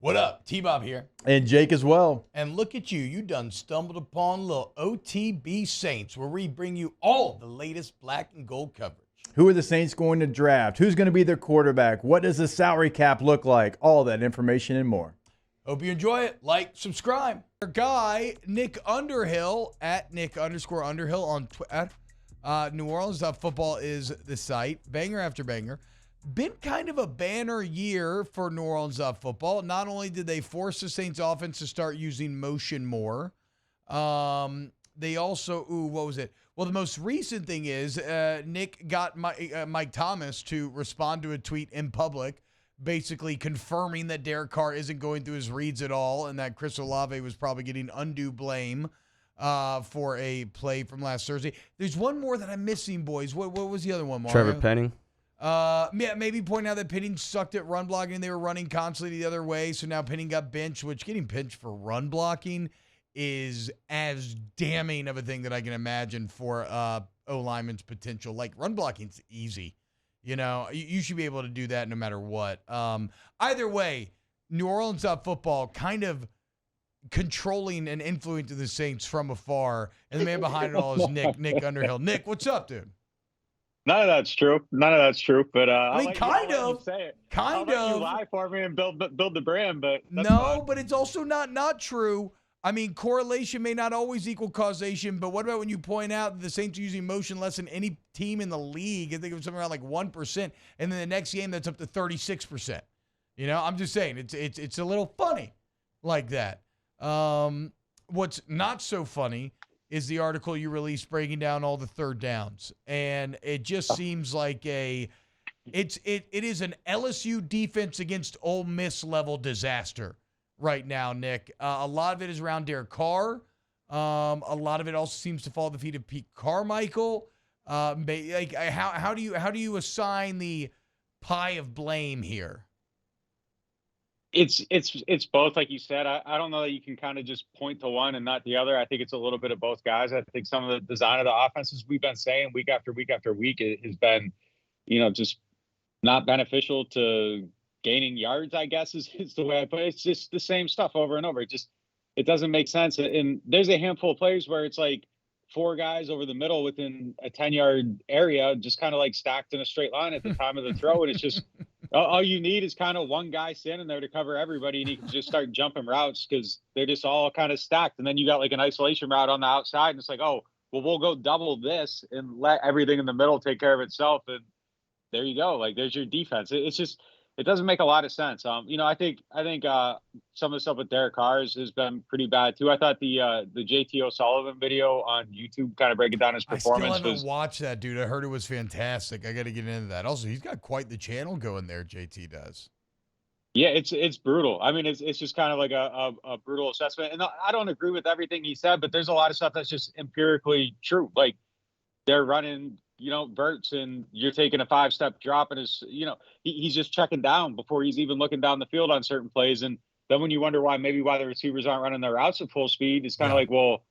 What up? T-Bob here. And Jake as well. And look at you. You done stumbled upon little OTB Saints, where we bring you all the latest black and gold coverage. Who are the Saints going to draft? Who's going to be their quarterback? What does the salary cap look like? All that information and more. Hope you enjoy it. Like, subscribe. Our guy, Nick Underhill, at Nick_Underhill on Twitter. neworleans.football is the site. Banger after banger. Been kind of a banner year for New Orleans.football. Not only did they force the Saints offense to start using motion more, they also, what was it? Well, the most recent thing is Nick got Mike Thomas to respond to a tweet in public, basically confirming that Derek Carr isn't going through his reads at all and that Chris Olave was probably getting undue blame for a play from last Thursday. There's one more that I'm missing, boys. What was the other one, Mario? Trevor Penning. Yeah, maybe pointing out that Penning sucked at run blocking and they were running constantly the other way. So now Penning got benched, which getting benched for run blocking is as damning of a thing that I can imagine for O-lineman's potential. Like, run blocking's easy. You know, you should be able to do that no matter what. Either way, New Orleans.football kind of controlling and influencing the Saints from afar. And the man behind it all is Nick Underhill. Nick, what's up, dude? None of that's true. But I mean, kind of. I'll let you lie for me and build the brand, but no, fine. But it's also not true. I mean, correlation may not always equal causation, but what about when you point out that the Saints are using motion less than any team in the league? I think it was something around like 1%, and then the next game that's up to 36%. You know, I'm just saying it's a little funny like that. What's not so funny is the article you released breaking down all the third downs. And it just seems like it is an LSU defense against Ole Miss level disaster right now, Nick. A lot of it is around Derek Carr. A lot of it also seems to fall at the feet of Pete Carmichael. How do you assign the pie of blame here? It's both, like you said. I don't know that you can kind of just point to one and not the other. I think it's a little bit of both guys. I think some of the design of the offenses we've been saying week after week after week has been, just not beneficial to gaining yards, I guess is the way I put it. It's just the same stuff over and over. It doesn't make sense. And there's a handful of plays where it's like four guys over the middle within a 10-yard area, just kind of like stacked in a straight line at the time of the throw. And it's just, all you need is kind of one guy standing there to cover everybody, and you can just start jumping routes because they're just all kind of stacked. And then you got like an isolation route on the outside, and it's like, oh, well, we'll go double this and let everything in the middle take care of itself. And there you go. Like, there's your defense. It's just, it doesn't make a lot of sense. I think some of the stuff with Derek Carr has been pretty bad too. I thought the JT O'Sullivan video on YouTube kind of breaking down his performance. I still haven't watched that, dude. I heard it was fantastic. I got to get into that. Also, he's got quite the channel going there. JT does. Yeah, it's brutal. I mean, it's just kind of like a brutal assessment. And I don't agree with everything he said, but there's a lot of stuff that's just empirically true. Like, they're running, verts, and you're taking a 5-step drop, and he's just checking down before he's even looking down the field on certain plays. And then when you wonder why the receivers aren't running their routes at full speed, it's kind of like, well,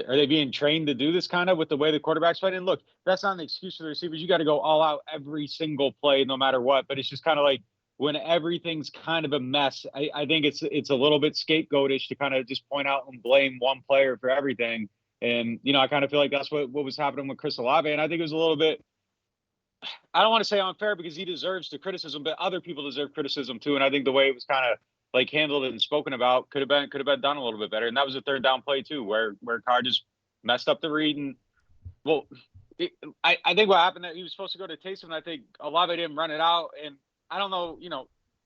are they being trained to do this kind of with the way the quarterback's playing? And look, that's not an excuse for the receivers. You got to go all out every single play, no matter what. But it's just kind of like when everything's kind of a mess, I think it's a little bit scapegoatish to kind of just point out and blame one player for everything. And, I kind of feel like that's what was happening with Chris Olave. And I think it was a little bit, I don't want to say unfair because he deserves the criticism, but other people deserve criticism too. And I think the way it was kind of like handled and spoken about could have been done a little bit better. And that was a third down play too, where Carr just messed up the read. And I think what happened that he was supposed to go to Taysom, and I think Olave didn't run it out. And I don't know,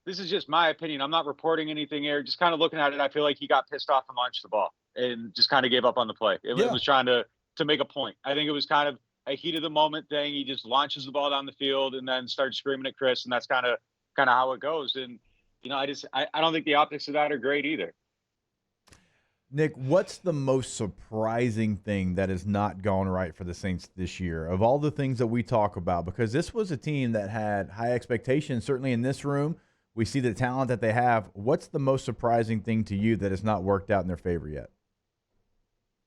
this is just my opinion. I'm not reporting anything here. Just kind of looking at it, I feel like he got pissed off and launched the ball and just kind of gave up on the play. It was trying to make a point. I think it was kind of a heat of the moment thing. He just launches the ball down the field and then starts screaming at Chris, and that's kind of how it goes. And I don't think the optics of that are great either. Nick, what's the most surprising thing that has not gone right for the Saints this year of all the things that we talk about? Because this was a team that had high expectations, certainly in this room. We see the talent that they have. What's the most surprising thing to you that has not worked out in their favor yet?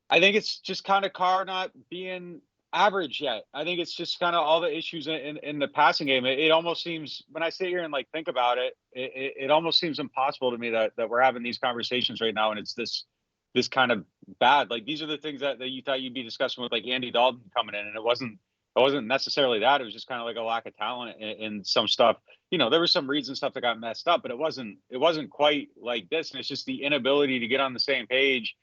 I think it's just kind of Carr not being average yet. I think it's just kind of all the issues in the passing game. It almost seems, when I sit here and like think about it, it almost seems impossible to me that we're having these conversations right now, and it's this kind of bad. Like, these are the things that you thought you'd be discussing with like Andy Dalton coming in, and it wasn't necessarily that. It was just kind of like a lack of talent in some stuff. There were some reads and stuff that got messed up, but it wasn't quite like this. And it's just the inability to get on the same page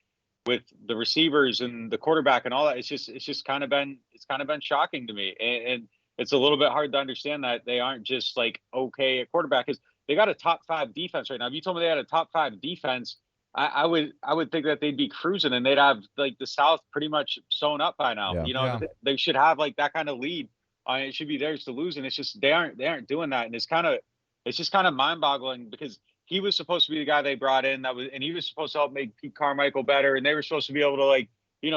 with the receivers and the quarterback and all that. It's kind of been shocking to me. And it's a little bit hard to understand that they aren't just like okay at quarterback, because they got a top 5 defense right now. If you told me they had a top 5 defense, I would think that they'd be cruising and they'd have like the South pretty much sewn up by now. Yeah. They should have like that kind of lead. It should be theirs to lose, and it's just they aren't doing that, and it's just kind of mind boggling, because he was supposed to be the guy they brought in and he was supposed to help make Pete Carmichael better, and they were supposed to be able to like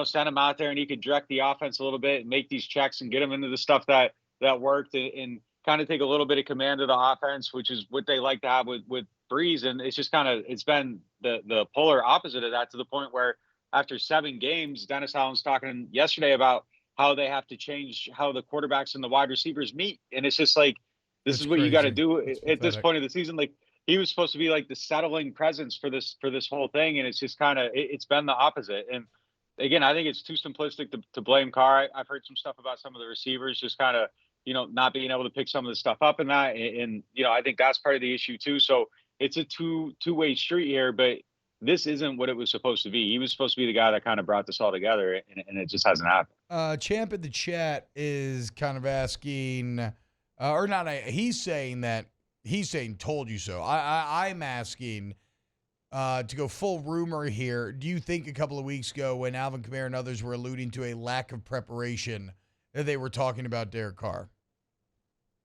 send him out there and he could direct the offense a little bit and make these checks and get him into the stuff that worked, and kind of take a little bit of command of the offense, which is what they like to have with Breeze. And it's just it's been the polar opposite of that, to the point where after 7 games, Dennis Allen's talking yesterday about how they have to change how the quarterbacks and the wide receivers meet. And it's just like, this is what you got to do at this point of the season. Like, he was supposed to be like the settling presence for this whole thing. And it's just it's been the opposite. And again, I think it's too simplistic to blame Carr. I've heard some stuff about some of the receivers just not being able to pick some of the stuff up in that. And I think that's part of the issue too. So it's a two-way street here, but this isn't what it was supposed to be. He was supposed to be the guy that kind of brought this all together, and it just hasn't happened. Champ in the chat is kind of asking, or not, he's saying told you so. I'm asking to go full rumor here. Do you think a couple of weeks ago, when Alvin Kamara and others were alluding to a lack of preparation, that they were talking about Derek Carr?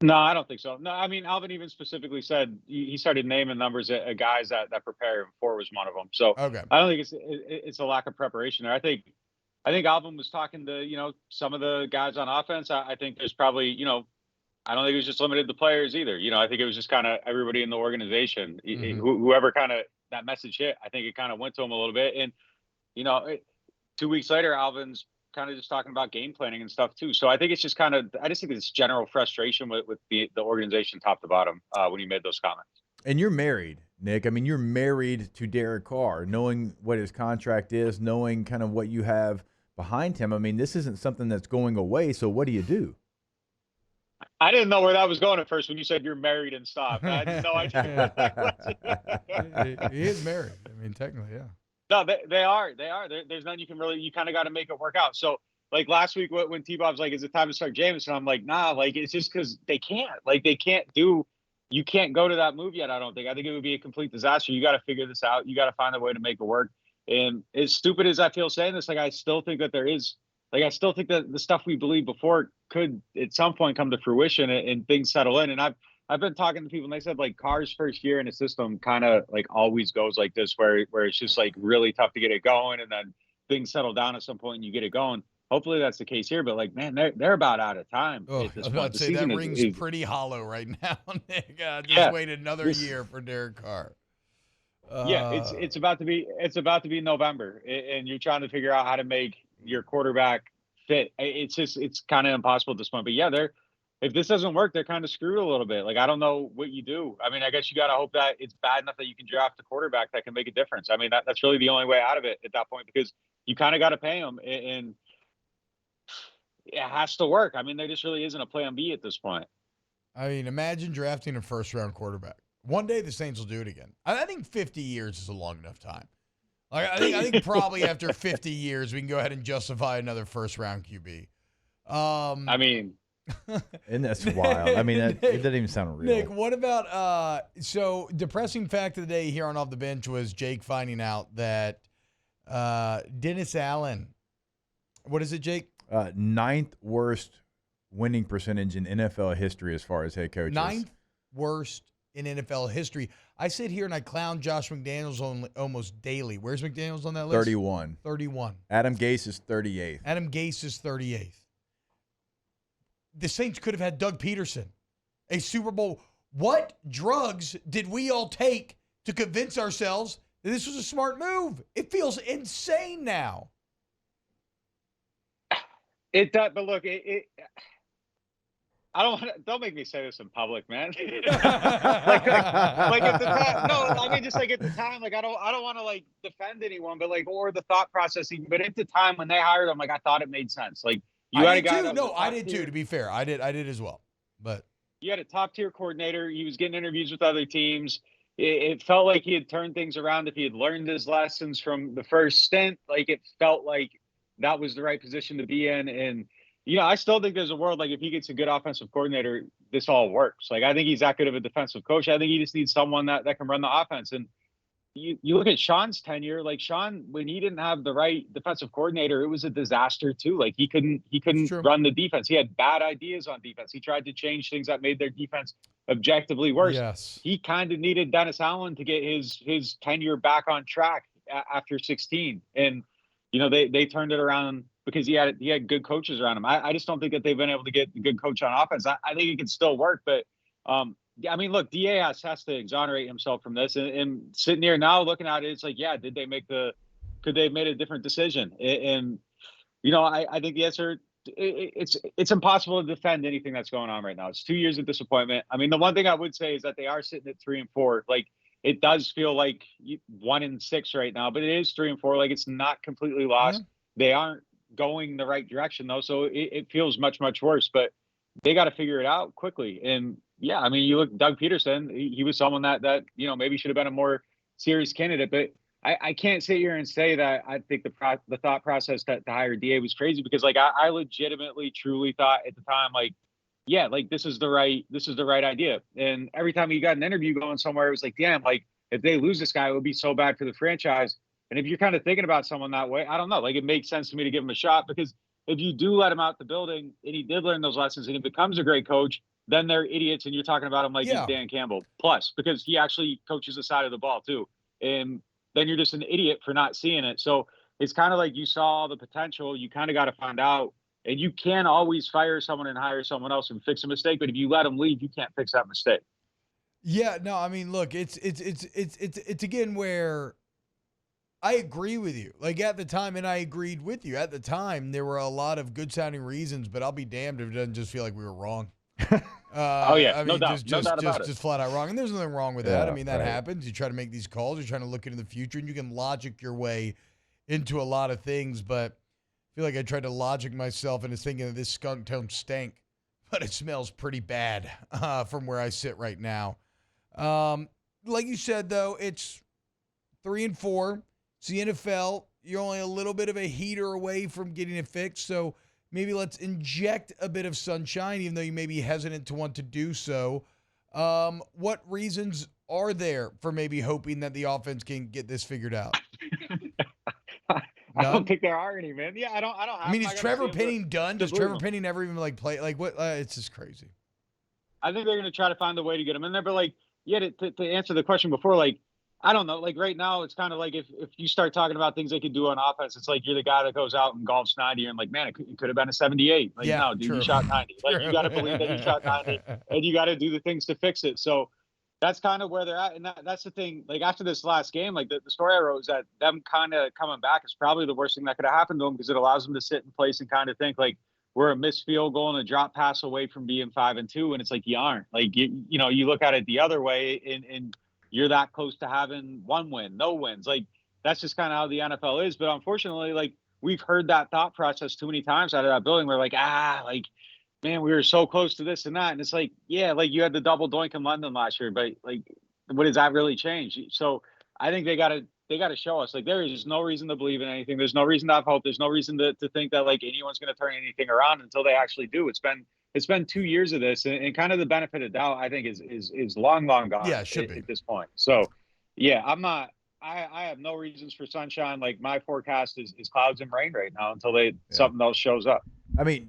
No, I don't think so. No, I mean, Alvin even specifically said he started naming numbers of guys that prepare him for, was one of them. So okay. I don't think it's a lack of preparation there. I think Alvin was talking to some of the guys on offense. I think there's probably I don't think it was just limited to players either. I think it was just kind of everybody in the organization, whoever kind of that message hit. I think it kind of went to him a little bit. And 2 weeks later, Alvin's kind of just talking about game planning and stuff too. So I think it's just I just think it's general frustration with the organization top to bottom when he made those comments. And you're married, Nick. I mean, you're married to Derek Carr, knowing what his contract is, knowing kind of what you have behind him. I mean, this isn't something that's going away. So what do you do? I didn't know where that was going at first when you said you're married and stuff. I had no idea. He is married. I mean, technically, yeah. No, they are. There's nothing you can really. You kind of got to make it work out. So, like last week, when T-Bob's like, "Is it time to start Jameson?" I'm like, "Nah." Like, it's just because they can't. Like, they can't do. You can't go to that move yet. I don't think. I think it would be a complete disaster. You got to figure this out. You got to find a way to make it work. And as stupid as I feel saying this, like, I still think that there is. Like, I still think that the stuff we believed before could at some point come to fruition and things settle in. And I've been talking to people, and they said like Carr's first year in a system kind of like always goes like this, where it's just like really tough to get it going, and then things settle down at some point and you get it going. Hopefully that's the case here, but like, man, they're about out of time. Oh, at this I was about to say that rings pretty hollow right now, Nick. Just wait another year for Derek Carr. Yeah, it's about to be November, and you're trying to figure out how to make your quarterback fit. It's kind of impossible at this point. But yeah, if this doesn't work, they're kind of screwed a little bit. Like, I don't know what you do. I mean, I guess you got to hope that it's bad enough that you can draft a quarterback that can make a difference. I mean, that's really the only way out of it at that point, because you kind of got to pay them, and it has to work. I mean, there just really isn't a plan B at this point. I mean, imagine drafting a first-round quarterback. One day the Saints will do it again. I think 50 years is a long enough time. Like, I think probably after 50 years we can go ahead and justify another first-round QB. I mean. And that's wild. I mean, it doesn't even sound real. Nick, what about so depressing fact of the day here on Off the Bench was Jake finding out that Dennis Allen, what is it, Jake? 9th worst winning percentage in NFL history as far as head coaches. 9th worst in NFL history. I sit here and I clown Josh McDaniels almost daily. Where's McDaniels on that list? 31. 31. Adam Gase is 38th. Adam Gase is 38th. The Saints could have had Doug Peterson, a Super Bowl. What drugs did we all take to convince ourselves that this was a smart move? It feels insane now. It does, but look, I don't make me say this in public, man. like at the time, no, I mean just like at the time, like I don't want to like defend anyone, but like or the thought process. But at the time when they hired him, like I thought it made sense. Like you I had a did guy too. that was No, a I top did tier, too. To be fair, I did as well. But you had a top tier coordinator. He was getting interviews with other teams. It felt like he had turned things around. If he had learned his lessons from the first stint, like it felt like that was the right position to be in. And I still think there's a world like if he gets a good offensive coordinator, this all works. Like I think he's that good of a defensive coach. I think he just needs someone that can run the offense. And you look at Sean's tenure, like Sean, when he didn't have the right defensive coordinator, it was a disaster too. Like he couldn't true. run the defense. He had bad ideas on defense. He tried to change things that made their defense objectively worse. Yes. He kind of needed Dennis Allen to get his tenure back on track after 16. And they turned it around because he had good coaches around him. I just don't think that they've been able to get a good coach on offense. I think it can still work, but I mean, look, DA has to exonerate himself from this, and sitting here now looking at it, it's like, yeah, could they have made a different decision? And I think the answer, it's impossible to defend anything that's going on right now. It's 2 years of disappointment. I mean, the one thing I would say is that they are sitting at 3-4. Like it does feel like 1-6 right now, but it is 3-4. Like it's not completely lost. Yeah. They aren't going the right direction though, so it feels much, much worse. But they got to figure it out quickly. And yeah, I mean, you look Doug Peterson. He was someone that maybe should have been a more serious candidate. But I can't sit here and say that I think the thought process to hire DA was crazy because like I legitimately truly thought at the time like, yeah, like this is the right idea. And every time you got an interview going somewhere, it was like, damn, like if they lose this guy, it would be so bad for the franchise. And if you're kind of thinking about someone that way, I don't know, like it makes sense to me to give him a shot because if you do let him out the building and he did learn those lessons and he becomes a great coach, then they're idiots and you're talking about him like he's Dan Campbell. Plus, because he actually coaches the side of the ball too. And then you're just an idiot for not seeing it. So it's kind of like you saw the potential. You kind of got to find out. And you can always fire someone and hire someone else and fix a mistake. But if you let them leave, you can't fix that mistake. Yeah, no, I mean, look, it's again where I agree with you. Like at the time, and I agreed with you at the time, there were a lot of good sounding reasons, but I'll be damned if it doesn't just feel like we were wrong. Oh yeah, I mean, no doubt about it. Just flat out wrong, and there's nothing wrong with that. I mean, that happens. You try to make these calls, you're trying to look into the future, and you can logic your way into a lot of things. But I feel like I tried to logic myself into thinking that this skunk don't stink, but it smells pretty bad from where I sit right now. Like you said, though, it's 3-4. It's the NFL. You're only a little bit of a heater away from getting it fixed, so maybe let's inject a bit of sunshine, even though you may be hesitant to want to do so. What reasons are there for maybe hoping that the offense can get this figured out? I don't think there are any, man. Yeah, I don't. I mean, is Trevor Penning done? Does Trevor Penning never even like play? Like what? It's just crazy. I think they're going to try to find a way to get him in there. But like, yeah, to answer the question before, like, I don't know. Like right now, it's kind of like if you start talking about things they could do on offense, it's like you're the guy that goes out and golfs 90 and like, man, it could have been a 78. Like, no, dude, you shot 90. Like, you got to believe that you shot 90 and you got to do the things to fix it. So that's kind of where they're at. And that's the thing. Like after this last game, like the story I wrote is that them kind of coming back is probably the worst thing that could have happened to them because it allows them to sit in place and kind of think like, we're a missed field goal and a drop pass away from being 5-2. And it's like, you aren't. Like, you look at it the other way and you're that close to having one win, no wins. Like, that's just kind of how the NFL is. But unfortunately, like, we've heard that thought process too many times out of that building. We're like, like, man, we were so close to this and that. And it's like, yeah, like you had the double doink in London last year, but like, what does that really change? So I think they got to show us, like, there is no reason to believe in anything. There's no reason to have hope. There's no reason to think that like anyone's going to turn anything around until they actually do. It's been 2 years of this, and kind of the benefit of doubt, I think, is long gone. Yeah, it should be at this point. So, yeah, I have no reasons for sunshine. Like my forecast is clouds and rain right now until something else shows up. I mean,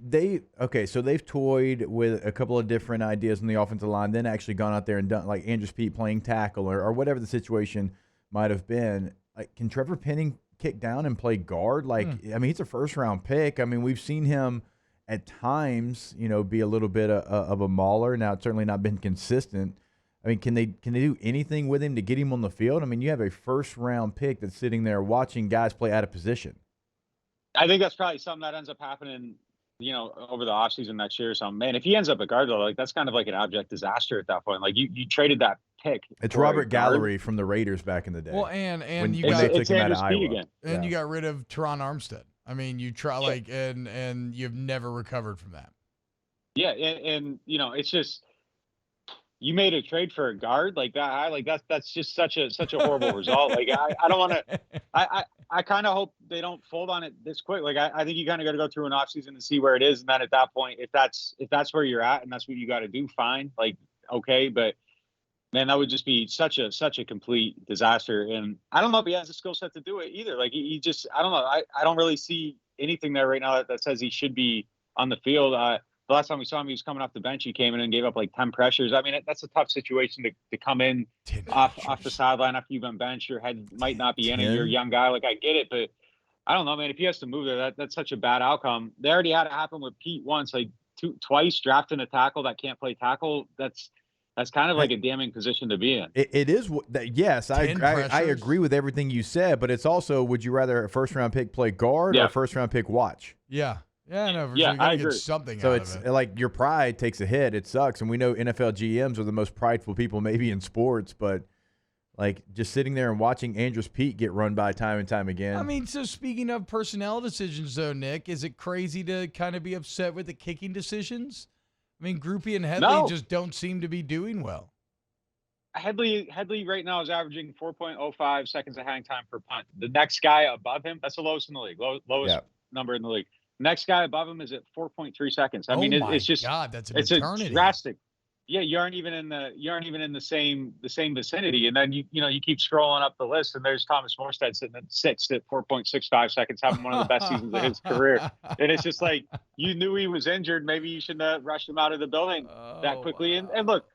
so they've toyed with a couple of different ideas on the offensive line, then actually gone out there and done like Andrews Pete playing tackle or whatever the situation might have been. Like, can Trevor Penning kick down and play guard? Like, I mean, he's a first-round pick. I mean, we've seen him at times, be a little bit of a mauler. Now, it's certainly not been consistent. I mean, can they do anything with him to get him on the field? I mean, you have a first-round pick that's sitting there watching guys play out of position. I think that's probably something that ends up happening over the offseason next year or something, man, if he ends up a guard, though, like that's kind of like an abject disaster at that point. Like you traded that pick. It's for Robert a guard. Gallery from the Raiders back in the day. Well, and when you they got took him out of Andrews Pete Iowa. again. and you got rid of Teron Armstead. I mean, you try like and you've never recovered from that. Yeah, and it's just you made a trade for a guard like that. That's just such a horrible result. Like I don't want to. I kind of hope they don't fold on it this quick. Like I think you kind of got to go through an offseason to see where it is, and then at that point, if that's where you're at and that's what you got to do, fine. Like okay, but man, that would just be such a complete disaster. And I don't know if he has the skill set to do it either. Like he just I don't know. I don't really see anything there right now that says he should be on the field. The last time we saw him, he was coming off the bench. He came in and gave up like 10 pressures. I mean, that's a tough situation to come in off the sideline after you've been benched. Your head might not be in it. You're a young guy. Like, I get it. But I don't know, man. If he has to move there, that's such a bad outcome. They already had it happen with Pete once, like twice drafting a tackle that can't play tackle. That's kind of like a damning position to be in. It is. Yes, I agree with everything you said, but it's also, would you rather a first-round pick play guard or a first-round pick watch? Yeah. Yeah, no, I agree. Get something so out it's of it. like your pride takes a hit. It sucks, and we know NFL GMs are the most prideful people maybe in sports, but like just sitting there and watching Andrews Pete get run by time and time again. I mean, so speaking of personnel decisions, though, Nick, is it crazy to kind of be upset with the kicking decisions? I mean, Groupie and Headley just don't seem to be doing well. Headley right now is averaging 4.05 seconds of hang time per punt. The next guy above him, that's the lowest in the league, lowest number in the league. Next guy above him is at 4.3 seconds. I mean, it's just God, that's an it's eternity. A drastic. Yeah, you aren't even in the same vicinity. And then you keep scrolling up the list, and there's Thomas Morstead sitting at 4.65 seconds, having one of the best seasons of his career. And it's just like you knew he was injured. Maybe you shouldn't have rushed him out of the building that quickly. Wow. And look,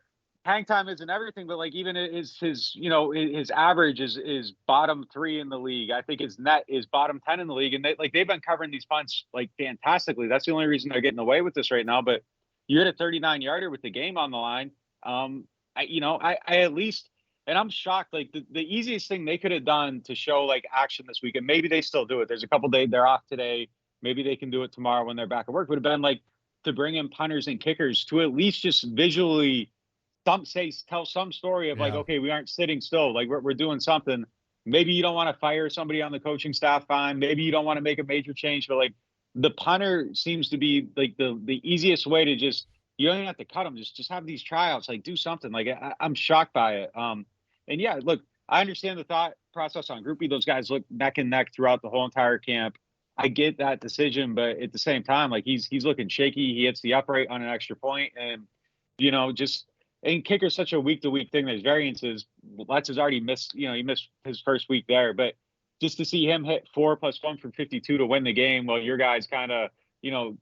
hang time isn't everything, but like even his average is bottom 3 in the league. I think his net is bottom 10 in the league, and they've been covering these punts like fantastically. That's the only reason they're getting away with this right now. But you hit a 39-yarder with the game on the line. I at least, and I'm shocked. Like the easiest thing they could have done to show like action this week, and maybe they still do it. There's a couple days they're off today. Maybe they can do it tomorrow when they're back at work. Would have been like to bring in punters and kickers to at least just visually tell some story of like, okay, we aren't sitting still. Like we're doing something. Maybe you don't want to fire somebody on the coaching staff. Fine. Maybe you don't want to make a major change, but like the punter seems to be like the easiest way to just, you don't even have to cut them. Just have these tryouts, like do something. Like I'm shocked by it. And yeah, look, I understand the thought process on Groupie. Those guys look neck and neck throughout the whole entire camp. I get that decision, but at the same time, like he's looking shaky. He hits the upright on an extra point, and and kicker's such a week-to-week thing. There's variances. Letts has already missed, he missed his first week there. But just to see him hit 4+1 from 52 to win the game while your guys kind of,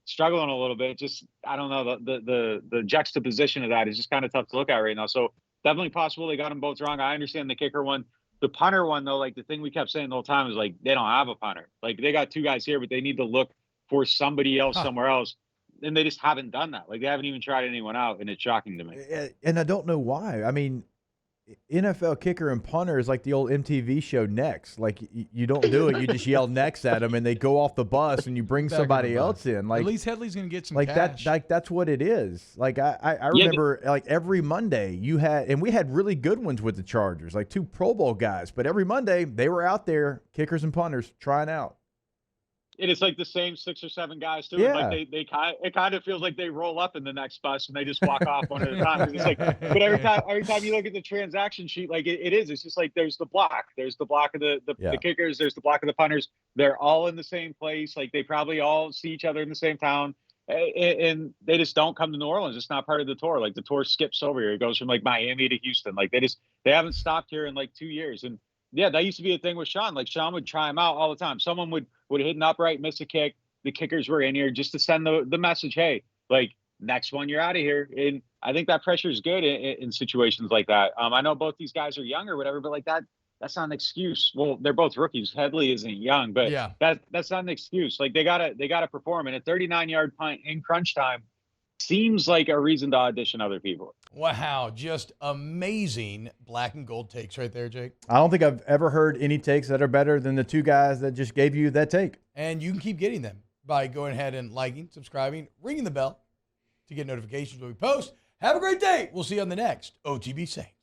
struggling a little bit, just, I don't know, the juxtaposition of that is just kind of tough to look at right now. So definitely possible they got them both wrong. I understand the kicker one. The punter one, though, like the thing we kept saying the whole time is like they don't have a punter. Like they got 2 guys here, but they need to look for somebody else somewhere else. And they just haven't done that. Like they haven't even tried anyone out, and it's shocking to me. And I don't know why. I mean, NFL kicker and punter is like the old MTV show Next. Like you don't do it, you just yell next at them, and they go off the bus, and you bring somebody else in. Like at least Headley's gonna get some like cash. that. Like that's what it is. Like I remember like every Monday we had really good ones with the Chargers, like 2 Pro Bowl guys. But every Monday they were out there, kickers and punters, trying out. And it's like the same 6 or 7 guys too. Yeah. Like it kind of feels like they roll up in the next bus and they just walk off one at a time. It's like, but every time you look at the transaction sheet, like it's just like there's the block of the kickers, there's the block of the punters. They're all in the same place. Like they probably all see each other in the same town, and they just don't come to New Orleans. It's not part of the tour. Like the tour skips over here. It goes from like Miami to Houston. Like they haven't stopped here in like 2 years. And yeah, that used to be a thing with Sean. Like Sean would try him out all the time. Someone would hit an upright, miss a kick. The kickers were in here just to send the message, hey, like next one, you're out of here. And I think that pressure is good in situations like that. I know both these guys are young or whatever, but like that's not an excuse. Well, they're both rookies. Headley isn't young, but that's not an excuse. Like they gotta perform. And a 39-yard punt in crunch time seems like a reason to audition other people. Wow, just amazing black and gold takes right there, Jake. I don't think I've ever heard any takes that are better than the 2 guys that just gave you that take. And you can keep getting them. by going ahead and liking, subscribing, ringing the bell to get notifications when we post. Have a great day. We'll see you on the next OTB Saints.